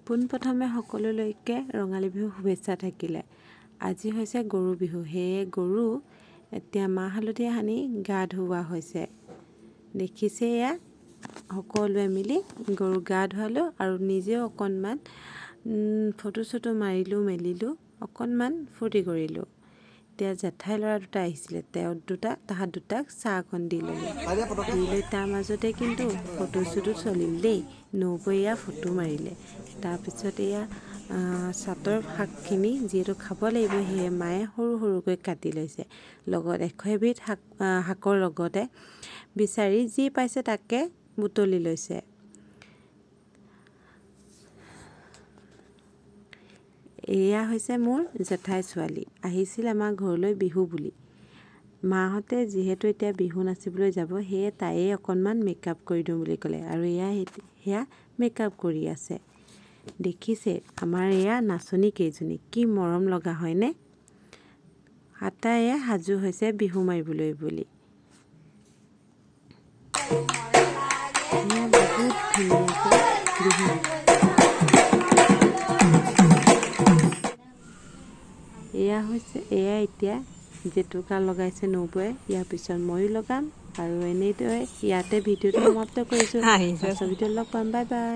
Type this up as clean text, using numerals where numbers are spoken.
পোনপ্ৰথমে সকলোলৈকে ৰঙালী বিহু শুভেচ্ছা থাকিলে। আজি হৈছে গৰু বিহু, সেয়ে গৰু এতিয়া মাহ হালধি সানি গা ধুওৱা হৈছে। দেখিছে এয়া সকলোৱে মিলি গৰু গা ধুৱালোঁ আৰু নিজেও অকণমান ফটো চটো মাৰিলোঁ মেলিলোঁ, অকণমান ফূৰ্তি কৰিলোঁ। এতিয়া জেঠাই ল'ৰা দুটা আহিছিলে, তাহাঁত দুটাক চাহ অকণ দি ল'লোঁ। দি লৈ তাৰ মাজতে কিন্তু ফটো চটো চলিল দেই। নৌবৈ এয়া ফটো মাৰিলে। তাৰপিছত এয়া চাটৰ শাকখিনি যিহেতু খাব লাগিব, সেয়ে মায়ে সৰু সৰুকৈ কাটি লৈছে। লগত 100 এবিধ শাকৰ লগতে বিচাৰি যি পাইছে তাকে বুটলি লৈছে। এয়া হৈছে মোৰ জেঠাই ছোৱালী, আহিছিল আমাৰ ঘৰলৈ বিহু বুলি। মাহঁতে যিহেতু এতিয়া বিহু নাচিবলৈ যাব, সেয়ে তাইয়ে অকণমান মেকআপ কৰি দিওঁ বুলি ক'লে আৰু সেয়া মেকআপ কৰি আছে। দেখিছে আমাৰ এয়া নাচনী কেইজনী কি মৰম লগা হয়নে? আটাইয়ে সাজু হৈছে বিহু মাৰিবলৈ বুলি। বহুত ধুনীয়াকৈ বিহু এয়া এতিয়া জেতুকা লগাইছে নৌবৈয়ে, ইয়াৰ পিছত ময়ো লগাম আৰু এনেদৰে ইয়াতে ভিডিঅ'টো সমাপ্ত কৰিছোঁ। পাছৰ ভিডিঅ'ত লগ পাম, বাই বাই।